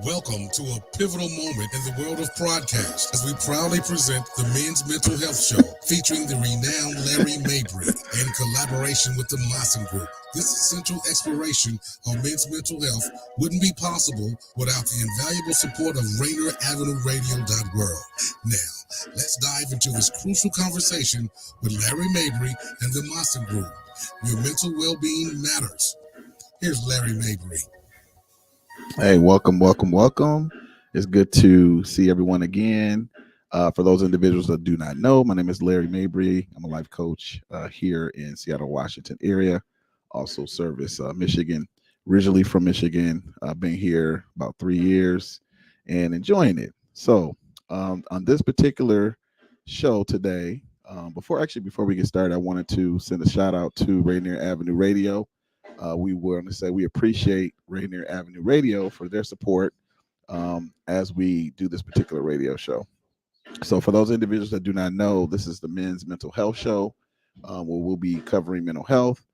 Welcome to a pivotal moment in the world of broadcast as we proudly present the Men's Mental Health Show featuring the renowned Larry Mabry in collaboration with the Maassen Group. This essential exploration of men's mental health wouldn't be possible without the invaluable support of Rainier Avenue Radio World. Now, let's dive into this crucial conversation with Larry Mabry and the Maassen Group. Your mental well-being matters. Here's Larry Mabry. Hey, welcome. It's good to see everyone again. For those individuals that do not know, my name is Larry Mabry. I'm a life coach here in Seattle, Washington area. Also service Michigan, originally from Michigan. I've been here about 3 years and enjoying it. So on this particular show today, before we get started, I wanted to send a shout out to Rainier Avenue Radio. We want to say we appreciate Rainier Avenue Radio for their support as we do this particular radio show. So for those individuals that do not know, this is the Men's Mental Health Show where we'll be covering mental health.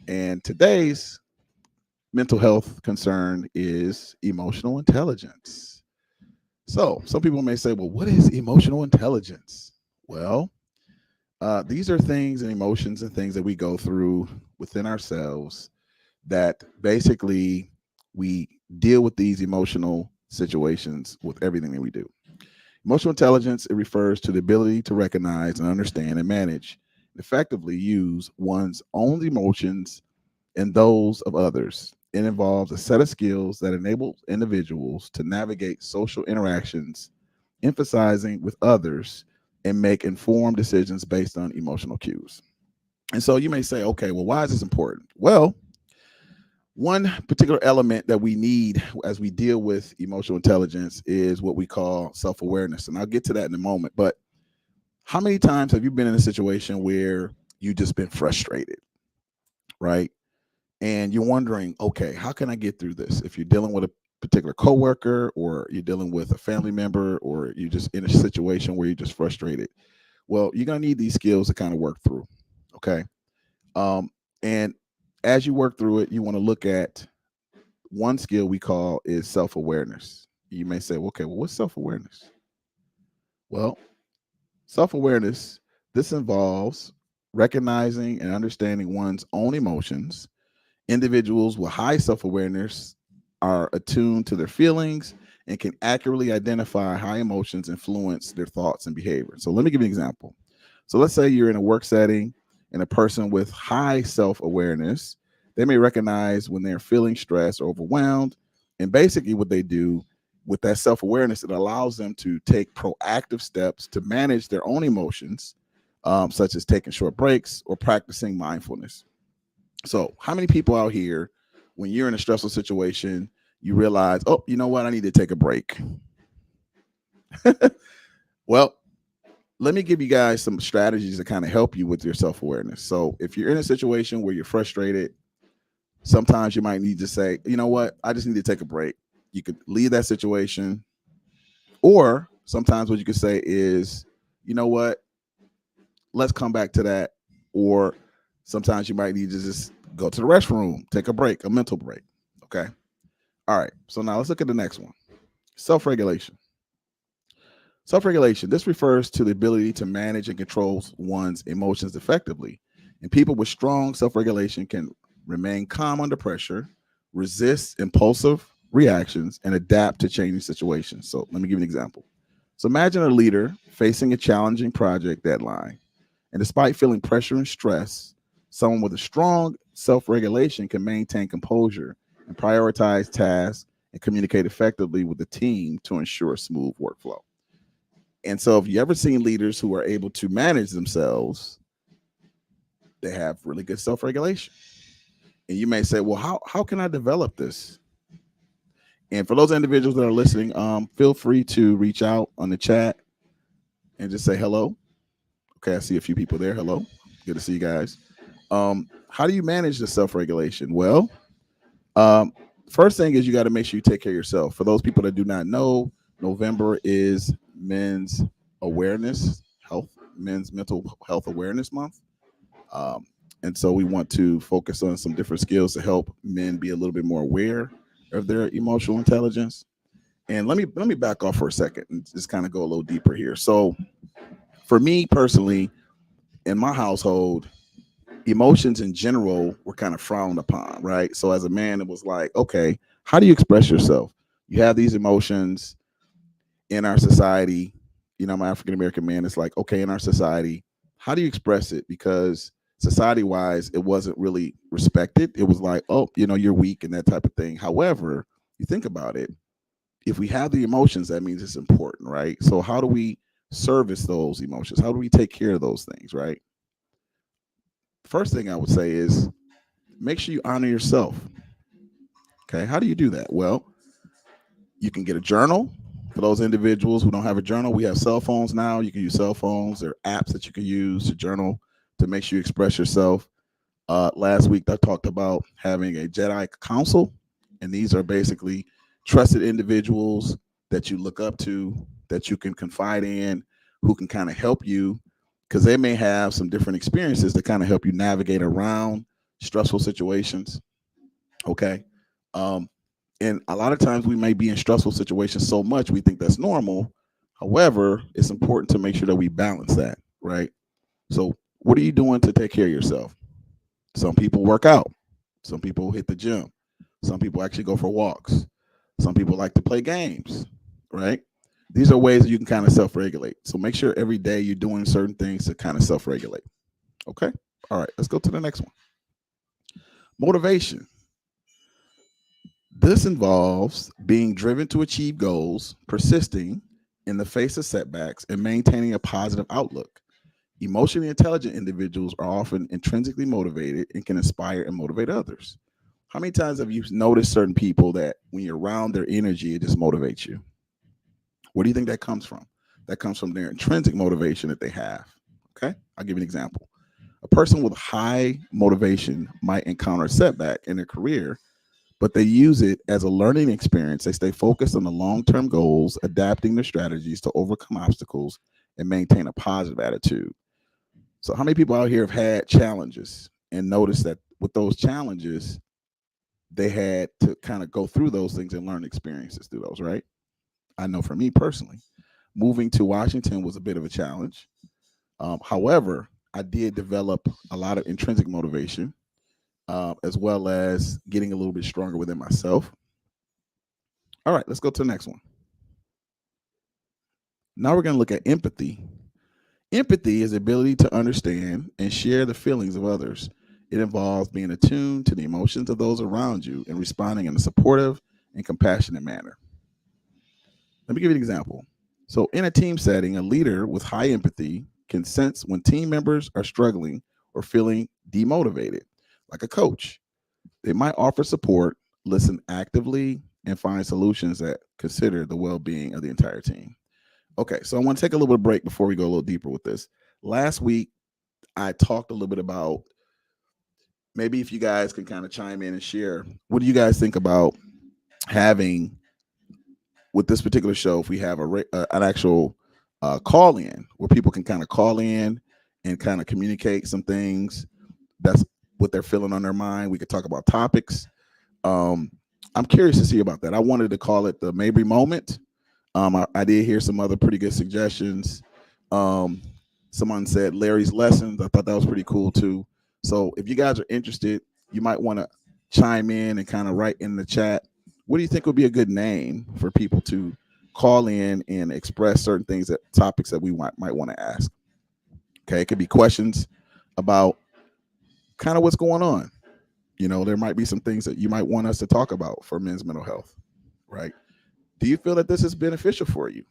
And today's mental health concern is emotional intelligence. So some people may say, well, what is emotional intelligence? Well, these are things and emotions and things that we go through within ourselves that basically we deal with these emotional situations with everything that we do. Emotional intelligence, it refers to the ability to recognize and understand and manage and effectively use one's own emotions and those of others. It involves a set of skills that enable individuals to navigate social interactions, emphasizing with others, and make informed decisions based on emotional cues. And so you may say, okay, well, why is this important? Well, one particular element that we need as we deal with emotional intelligence is what we call self-awareness. And I'll get to that in a moment. But how many times have you been in a situation where you just been frustrated, right? And you're wondering, okay, how can I get through this? If you're dealing with a particular coworker, or you're dealing with a family member, or you're just in a situation where you're just frustrated, well, you're going to need these skills to kind of work through. Okay. And as you work through it, you want to look at one skill we call is self-awareness. You may say, well, okay, well, what's self-awareness? Well, self-awareness, this involves recognizing and understanding one's own emotions. Individuals with high self-awareness are attuned to their feelings and can accurately identify how emotions influence their thoughts and behavior. So let me give you an example. So let's say you're in a work setting and a person with high self-awareness, they may recognize when they're feeling stressed or overwhelmed. And basically what they do with that self-awareness, it allows them to take proactive steps to manage their own emotions, such as taking short breaks or practicing mindfulness. So how many people out here, when you're in a stressful situation, you realize, oh, you know what? I need to take a break. Well, let me give you guys some strategies to kind of help you with your self-awareness. So if you're in a situation where you're frustrated, sometimes you might need to say, you know what? I just need to take a break. You could leave that situation. Or sometimes what you could say is, you know what? Let's come back to that. Or sometimes you might need to just go to the restroom, take a break, a mental break. Okay. All right. So now let's look at the next one. Self-regulation. Self-regulation, this refers to the ability to manage and control one's emotions effectively. And people with strong self-regulation can remain calm under pressure, resist impulsive reactions, and adapt to changing situations. So let me give you an example. So imagine a leader facing a challenging project deadline. And despite feeling pressure and stress, someone with a strong self-regulation can maintain composure and prioritize tasks and communicate effectively with the team to ensure a smooth workflow. And so if you ever seen leaders who are able to manage themselves, they have really good self-regulation. And you may say, well, how can I develop this? And for those individuals that are listening, feel free to reach out on the chat and just say hello. Okay, I see a few people there. Hello. Good to see you guys. How do you manage the self-regulation? Well, first thing is you got to make sure you take care of yourself. For those people that do not know, November is Men's Mental Health Awareness Month. And so we want to focus on some different skills to help men be a little bit more aware of their emotional intelligence. And let me back off for a second and just kind of go a little deeper here. So for me personally, in my household, emotions in general were kind of frowned upon, right? So as a man, it was like, okay, how do you express yourself? You have these emotions in our society. I'm an African American man. It's like, okay, in our society, how do you express it? Because society wise, it wasn't really respected. It was like, oh, you're weak and that type of thing. However, you think about it, if we have the emotions, that means it's important, right? So how do we service those emotions? How do we take care of those things, right? First thing I would say is make sure you honor yourself. Okay, how do you do that? Well, you can get a journal. For those individuals who don't have a journal, we have cell phones now. You can use cell phones. There are apps that you can use to journal to make sure you express yourself. Last week, I talked about having a Jedi Council, and these are basically trusted individuals that you look up to, that you can confide in, who can kind of help you, because they may have some different experiences to kind of help you navigate around stressful situations. Okay. Um, and a lot of times we may be in stressful situations so much we think that's normal. However, it's important to make sure that we balance that, right? So, what are you doing to take care of yourself? Some people work out. Some people hit the gym. Some people actually go for walks. Some people like to play games, right? These are ways that you can kind of self regulate. So, make sure every day you're doing certain things to kind of self regulate. Okay. All right. Let's go to the next one. Motivation. This involves being driven to achieve goals, persisting in the face of setbacks, and maintaining a positive outlook. Emotionally intelligent individuals are often intrinsically motivated and can inspire and motivate others. How many times have you noticed certain people that when you're around their energy, it just motivates you? Where do you think that comes from? That comes from their intrinsic motivation that they have. Okay, I'll give you an example. A person with high motivation might encounter a setback in their career, but they use it as a learning experience. They stay focused on the long-term goals, adapting their strategies to overcome obstacles and maintain a positive attitude. So how many people out here have had challenges and noticed that with those challenges, they had to kind of go through those things and learn experiences through those, right? I know for me personally, moving to Washington was a bit of a challenge. However, I did develop a lot of intrinsic motivation, as well as getting a little bit stronger within myself. All right, let's go to the next one. Now we're going to look at empathy. Empathy is the ability to understand and share the feelings of others. It involves being attuned to the emotions of those around you and responding in a supportive and compassionate manner. Let me give you an example. So, in a team setting, a leader with high empathy can sense when team members are struggling or feeling demotivated. Like a coach, they might offer support, listen actively, and find solutions that consider the well being of the entire team. Okay, so I want to take a little bit of break before we go a little deeper with this. Last week, I talked a little bit about maybe if you guys can kind of chime in and share, what do you guys think about having with this particular show? If we have an actual call in where people can kind of call in and kind of communicate some things that's what they're feeling on their mind. We could talk about topics. I'm curious to see about that. I wanted to call it the Mabry moment. I did hear some other pretty good suggestions. Someone said Larry's lessons. I thought that was pretty cool too. So if you guys are interested, you might want to chime in and kind of write in the chat. What do you think would be a good name for people to call in and express certain things, that topics that we might want to ask? Okay, it could be questions about kind of what's going on. There might be some things that you might want us to talk about for men's mental health, right? Do you feel that this is beneficial for you?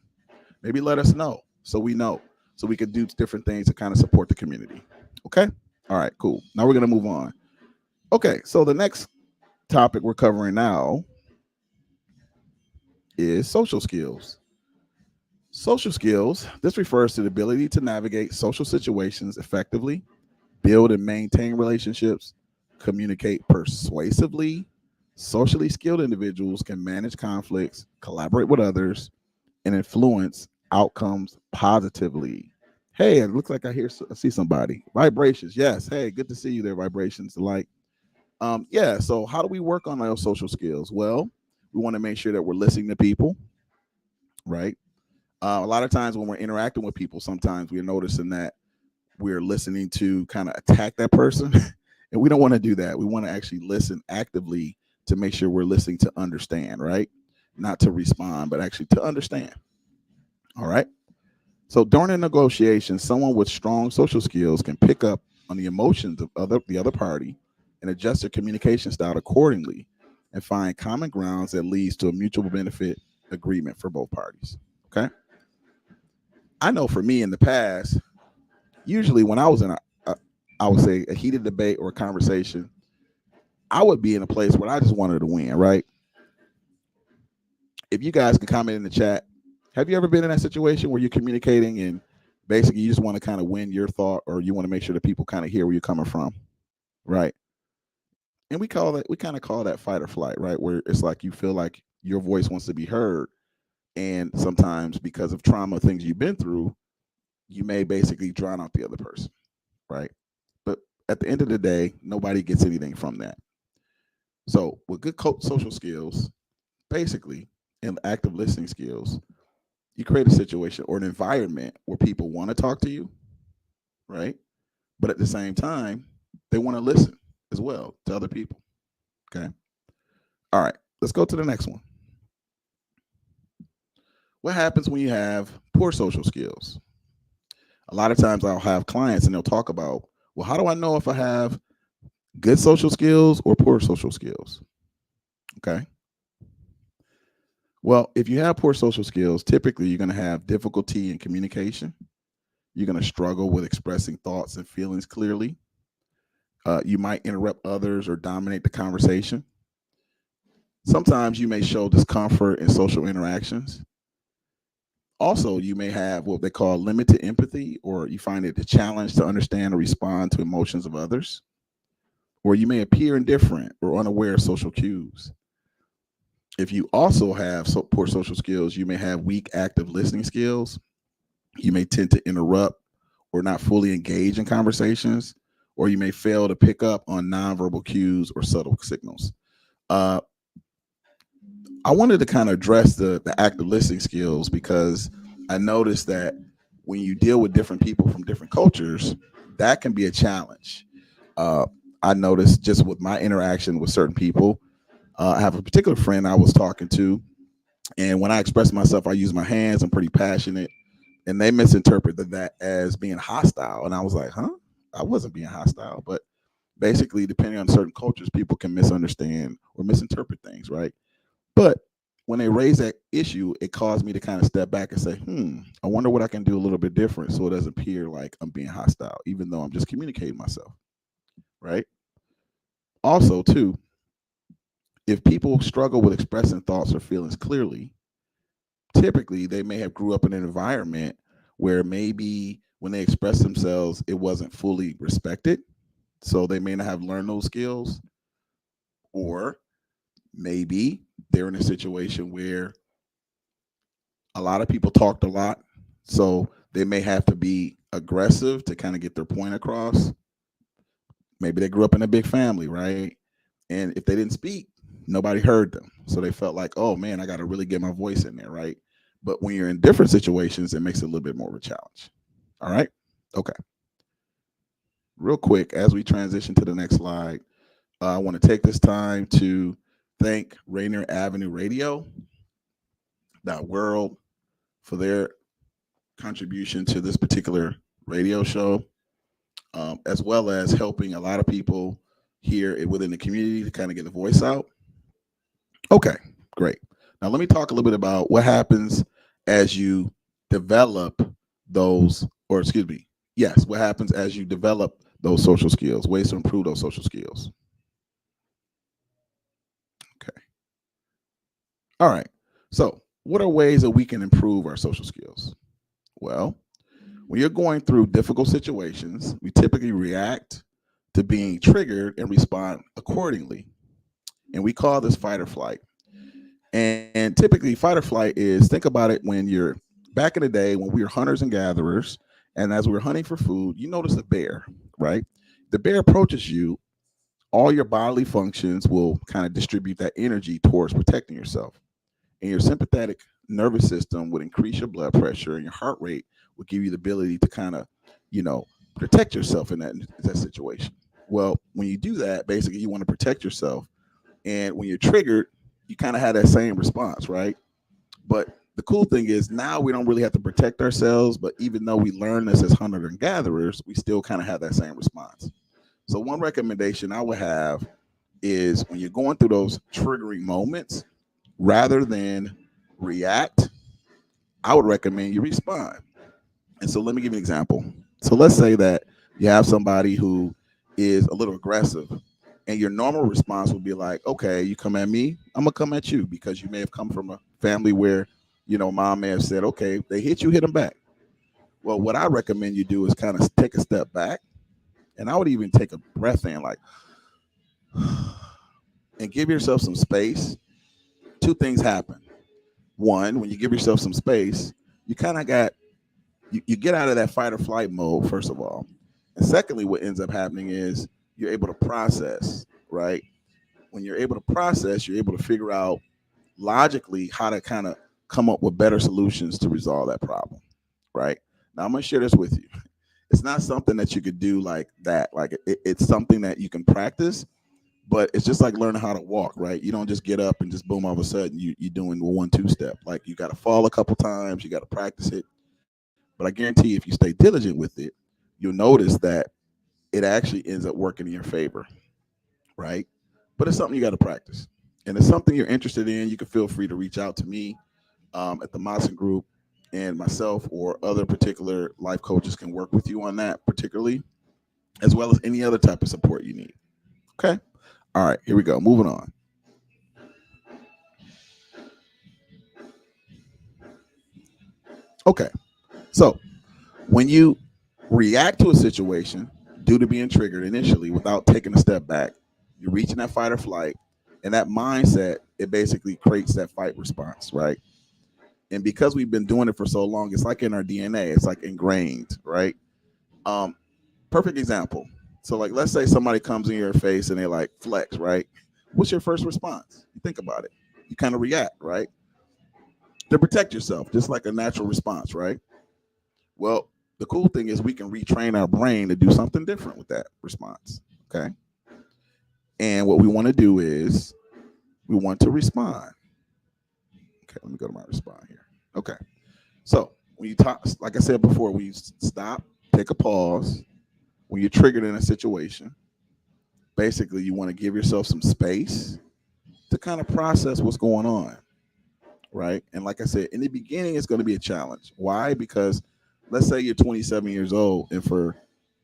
Maybe let us know so we know, so we can do different things to kind of support the community. Okay? All right, cool. Now we're going to move on. Okay, so the next topic we're covering now is social skills. Social skills, this refers to the ability to navigate social situations effectively, build and maintain relationships, communicate persuasively. Socially skilled individuals can manage conflicts, collaborate with others, and influence outcomes positively. Hey, it looks like I see somebody. Vibrations, yes. Hey, good to see you there, Vibrations. Yeah, so how do we work on those social skills? Well, We want to make sure that we're listening to people, right? A lot of times when we're interacting with people, sometimes we're noticing that we're listening to kind of attack that person. And we don't want to do that. We want to actually listen actively to make sure we're listening to understand, right? Not to respond, but actually to understand. All right. So during a negotiation, someone with strong social skills can pick up on the emotions of the other party and adjust their communication style accordingly and find common grounds that leads to a mutual benefit agreement for both parties. Okay. I know for me in the past, usually when I was in I would say a heated debate or a conversation, I would be in a place where I just wanted to win, right? If you guys can comment in the chat, have you ever been in that situation where you're communicating and basically you just want to kind of win your thought, or you want to make sure that people kind of hear where you're coming from, right? And we kind of call that fight or flight, right? Where it's like you feel like your voice wants to be heard. And sometimes because of trauma, things you've been through, you may basically drown out the other person, right? But at the end of the day, nobody gets anything from that. So with good social skills, basically, and active listening skills, you create a situation or an environment where people want to talk to you, right? But at the same time, they want to listen as well to other people. Okay. All right. Let's go to the next one. What happens when you have poor social skills? A lot of times I'll have clients and they'll talk about, well, how do I know if I have good social skills or poor social skills? Okay. Well, if you have poor social skills, typically you're going to have difficulty in communication. You're going to struggle with expressing thoughts and feelings clearly. You might interrupt others or dominate the conversation. Sometimes you may show discomfort in social interactions. Also, you may have what they call limited empathy, or you find it a challenge to understand or respond to emotions of others. Or you may appear indifferent or unaware of social cues. If you also have poor social skills, you may have weak active listening skills. You may tend to interrupt or not fully engage in conversations, or you may fail to pick up on nonverbal cues or subtle signals. I wanted to kind of address the active listening skills because I noticed that when you deal with different people from different cultures, that can be a challenge. I noticed just with my interaction with certain people, I have a particular friend I was talking to, and when I express myself, I use my hands. I'm pretty passionate, and they misinterpreted that as being hostile. And I was like, huh? I wasn't being hostile. But basically, depending on certain cultures, people can misunderstand or misinterpret things, right? But when they raise that issue, it caused me to kind of step back and say, I wonder what I can do a little bit different so it doesn't appear like I'm being hostile, even though I'm just communicating myself, right? Also, too, if people struggle with expressing thoughts or feelings clearly, typically they may have grew up in an environment where maybe when they express themselves, it wasn't fully respected. So they may not have learned those skills, or maybe they're in a situation where a lot of people talked a lot. So they may have to be aggressive to kind of get their point across. Maybe they grew up in a big family, right? And if they didn't speak, nobody heard them. So they felt like, oh man, I got to really get my voice in there, right? But when you're in different situations, it makes it a little bit more of a challenge. All right. Okay. Real quick, as we transition to the next slide, I want to take this time to thank Rainier Avenue Radio World for their contribution to this particular radio show, as well as helping a lot of people here within the community to kind of get the voice out. Okay, great. Now let me talk a little bit about what happens as you develop those, or excuse me, yes, what happens as you develop those social skills, ways to improve those social skills. Okay. All right. So what are ways that we can improve our social skills? Well, when you're going through difficult situations, we typically react to being triggered and respond accordingly. And we call this fight or flight. And typically, fight or flight is, think about it, when you're back in the day when we were hunters and gatherers, and as we were hunting for food, you notice a bear, right? The bear approaches you. all your bodily functions will kind of distribute that energy towards protecting yourself. And your sympathetic nervous system would increase your blood pressure, and your heart rate would give you the ability to kind of, protect yourself in that situation. Well, when you do that, basically you want to protect yourself. And when you're triggered, you kind of have that same response, right? But the cool thing is now we don't really have to protect ourselves, but even though we learn this as hunters and gatherers, we still kind of have that same response. So one recommendation I would have is when you're going through those triggering moments, rather than react, I would recommend you respond. And so let me give you an example. So let's say that you have somebody who is a little aggressive, and your normal response would be like, okay, you come at me, I'm gonna come at you, because you may have come from a family where, mom may have said, okay, they hit you, hit them back. Well, what I recommend you do is kind of take a step back, and I would even take a breath in, like, and give yourself some space. Two things happen. One, when you give yourself some space, you kind of you get out of that fight or flight mode, first of all. And secondly, what ends up happening is you're able to process, right? When you're able to process, you're able to figure out logically how to kind of come up with better solutions to resolve that problem, right? Now, I'm going to share this with you. It's not something that you could do like that. Like it's something that you can practice, but it's just like learning how to walk, right? You don't just get up and just boom, all of a sudden you're doing the 1-2 step. Like you got to fall a couple times, you got to practice it. But I guarantee if you stay diligent with it, you'll notice that it actually ends up working in your favor, right? But it's something you got to practice. And it's something you're interested in, you can feel free to reach out to me at the Maassen Group, and myself or other particular life coaches can work with you on that particularly, as well as any other type of support you need. Okay? All right, here we go. Moving on. Okay, so when you react to a situation due to being triggered initially without taking a step back, you're reaching that fight or flight, and that mindset, it basically creates that fight response, right? And because we've been doing it for so long, it's like in our DNA, it's like ingrained, right? Um, Perfect example. So, like, let's say somebody comes in your face and they like flex, right? What's your first response? You think about it. You kind of react, right? To protect yourself, just like a natural response, right? Well, the cool thing is we can retrain our brain to do something different with that response. Okay. And what we want to do is we want to respond. Okay, let me go to my respond here. Okay. So when you talk, like I said before, when you stop, take a pause, when you're triggered in a situation, basically you want to give yourself some space to kind of process what's going on. Right. And like I said, in the beginning, it's going to be a challenge. Why? Because let's say you're 27 years old, and for,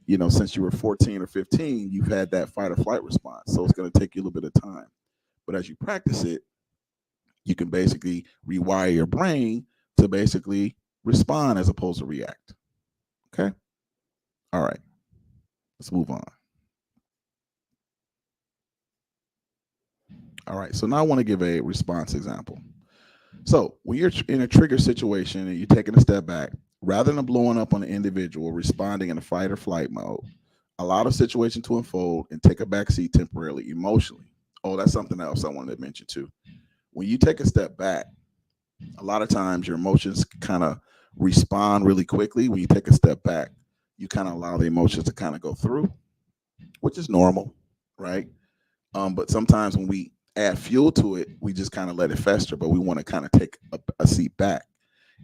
since you were 14 or 15, you've had that fight or flight response. So it's going to take you a little bit of time. But as you practice it, you can basically rewire your brain to basically respond as opposed to react. Okay. All right. Let's move on. All right. So now I want to give a response example. So when you're in a trigger situation and you're taking a step back, rather than blowing up on the individual, responding in a fight or flight mode, allow the situation to unfold and take a backseat temporarily emotionally. Oh, that's something else I wanted to mention too. When you take a step back, a lot of times your emotions kind of respond really quickly. When you take a step back, you kind of allow the emotions to kind of go through, which is normal, right? But sometimes when we add fuel to it, we just kind of let it fester, but we want to kind of take a seat back.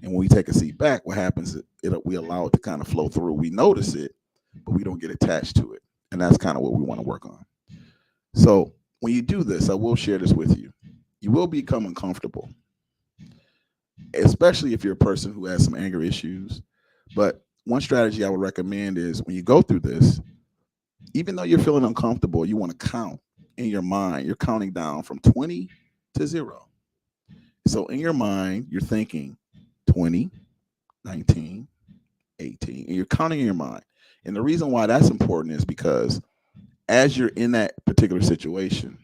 And when we take a seat back, what happens is we allow it to kind of flow through. We notice it, but we don't get attached to it. And that's kind of what we want to work on. So when you do this, I will share this with you. You will become uncomfortable, especially if you're a person who has some anger issues. But one strategy I would recommend is when you go through this, even though you're feeling uncomfortable, you want to count in your mind. You're counting down from 20 to 0. So in your mind, you're thinking 20, 19, 18, and you're counting in your mind. And the reason why that's important is because as you're in that particular situation,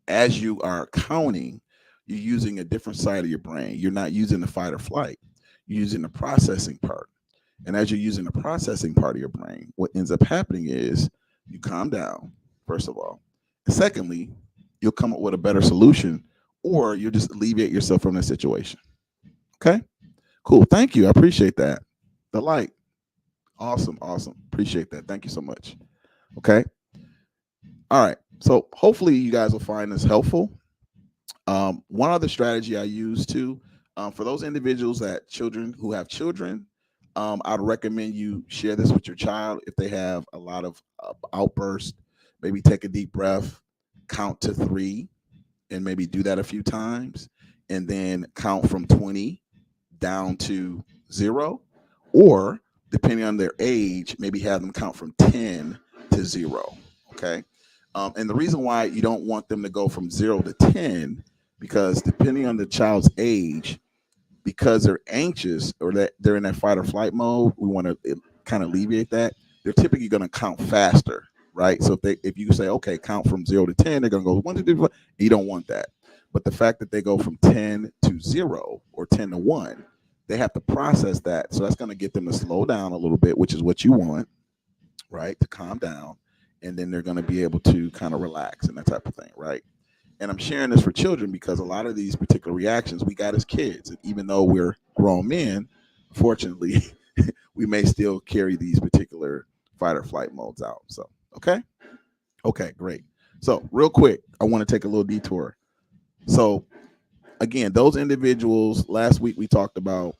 as you are counting, you're using a different side of your brain. You're not using the fight or flight. You're using the processing part. And as you're using the processing part of your brain, what ends up happening is you calm down, first of all. Secondly, you'll come up with a better solution, or you'll just alleviate yourself from the situation. Okay, cool. Thank you. I appreciate that. The light. Awesome. Awesome. Appreciate that. Thank you so much. Okay. All right. So hopefully you guys will find this helpful. One other strategy I use too, for those individuals that children who have children, I'd recommend you share this with your child if they have a lot of outbursts. Maybe take a deep breath, count to 3, and maybe do that a few times, and then count from 20 down to 0, or depending on their age, maybe have them count from 10 to 0. Okay. And the reason why you don't want them to go from 0 to 10, because depending on the child's age, because they're anxious or that they're in that fight or flight mode, we want to kind of alleviate that. They're typically going to count faster, right? So if you say, okay, count from 0 to 10, they're going to go 1, 2, 3, 4. You don't want that. But the fact that they go from 10 to 0 or 10 to 1, they have to process that. So that's going to get them to slow down a little bit, which is what you want, right? To calm down. And then they're going to be able to kind of relax and that type of thing, right? And I'm sharing this for children because a lot of these particular reactions we got as kids. And even though we're grown men, unfortunately, we may still carry these particular fight or flight modes out. So, okay. Okay, great. So, real quick, I want to take a little detour. So, again, those individuals, last week we talked about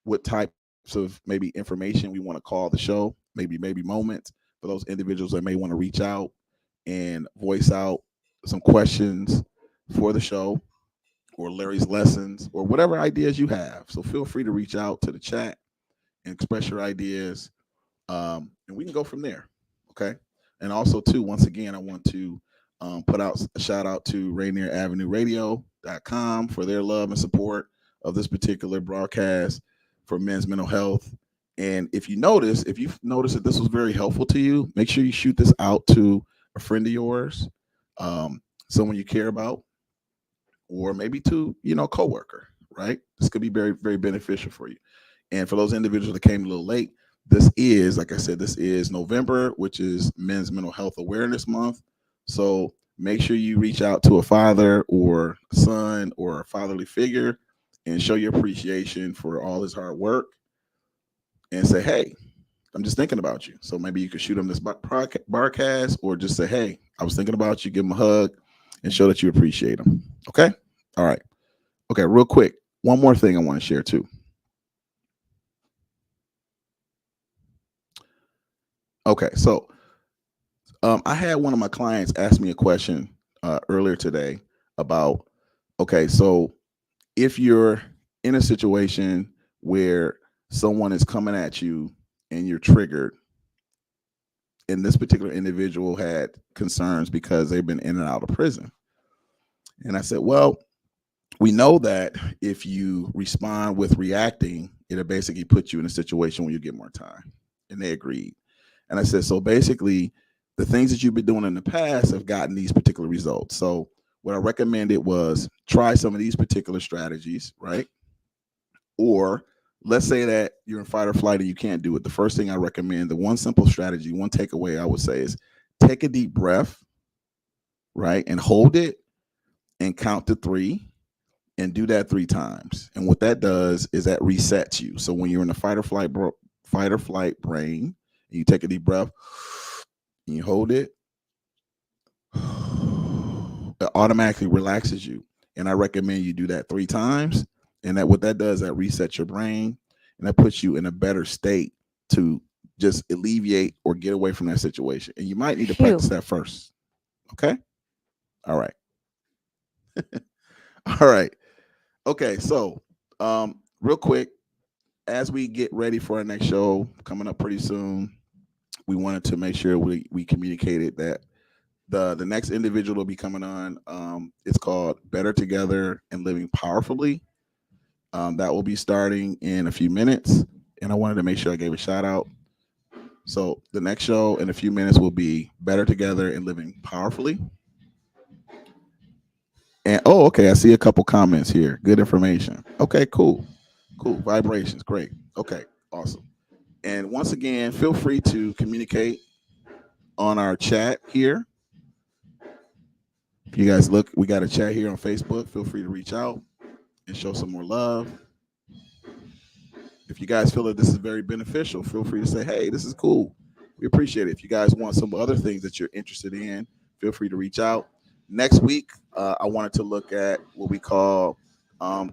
what types of maybe information we want to call the show, maybe moments for those individuals that may want to reach out and voice out some questions for the show or Larry's lessons or whatever ideas you have. So feel free to reach out to the chat and express your ideas, and we can go from there. Okay. And also, too, once again, I want to put out a shout out to Rainier Avenue Radio.com for their love and support of this particular broadcast for men's mental health. And if you've noticed that this was very helpful to you, make sure you shoot this out to a friend of yours, someone you care about, or maybe to, coworker, right? This could be very, very beneficial for you. And for those individuals that came a little late, this is, like I said, this is November, which is Men's Mental Health Awareness Month. So make sure you reach out to a father or a son or a fatherly figure and show your appreciation for all his hard work and say, hey, I'm just thinking about you. So maybe you could shoot them this broadcast or just say, hey, I was thinking about you, give them a hug and show that you appreciate them. Okay. All right. Okay. Real quick. One more thing I want to share too. Okay. So I had one of my clients ask me a question earlier today about, okay, so if you're in a situation where someone is coming at you and you're triggered, and this particular individual had concerns because they've been in and out of prison. And I said, well, we know that if you respond with reacting, it'll basically put you in a situation where you get more time. And they agreed. And I said, so basically, the things that you've been doing in the past have gotten these particular results. So what I recommended was try some of these particular strategies, right? Or let's say that you're in fight or flight and you can't do it. The first thing I recommend, the one simple strategy, one takeaway I would say is take a deep breath, right? And hold it and count to 3 and do that 3 times. And what that does is that resets you. So when you're in a fight or flight brain, and you take a deep breath and you hold it, it automatically relaxes you. And I recommend you do that 3 times. And that what that does, that resets your brain and that puts you in a better state to just alleviate or get away from that situation. And you might need to practice that first. Okay. All right. All right. Okay. So, real quick, as we get ready for our next show coming up pretty soon, we wanted to make sure we communicated that the next individual will be coming on. It's called Better Together and Living Powerfully. That will be starting in a few minutes. And I wanted to make sure I gave a shout out. So the next show in a few minutes will be Better Together and Living Powerfully. And okay, I see a couple comments here. Good information. Okay, cool. Vibrations, great. Okay, awesome. And once again, feel free to communicate on our chat here. If you guys look, we got a chat here on Facebook. Feel free to reach out and show some more love. If you guys feel that this is very beneficial, feel free to say, hey, this is cool. We appreciate it. If you guys want some other things that you're interested in, feel free to reach out. Next week, I wanted to look at what we call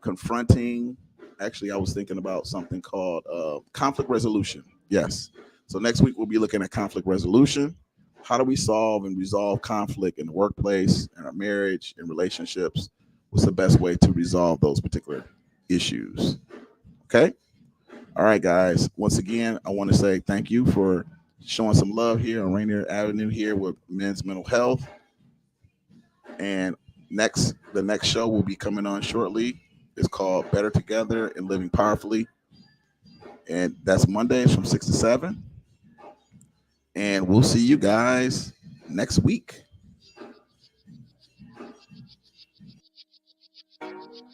confronting. Actually, I was thinking about something called conflict resolution. Yes. So next week, we'll be looking at conflict resolution. How do we solve and resolve conflict in the workplace, in our marriage, in relationships? What's the best way to resolve those particular issues? Okay. All right, guys. Once again, I want to say thank you for showing some love here on Rainier Avenue here with Men's Mental Health. And the next show will be coming on shortly. It's called Better Together and Living Powerfully. And that's Mondays from 6 to 7. And we'll see you guys next week.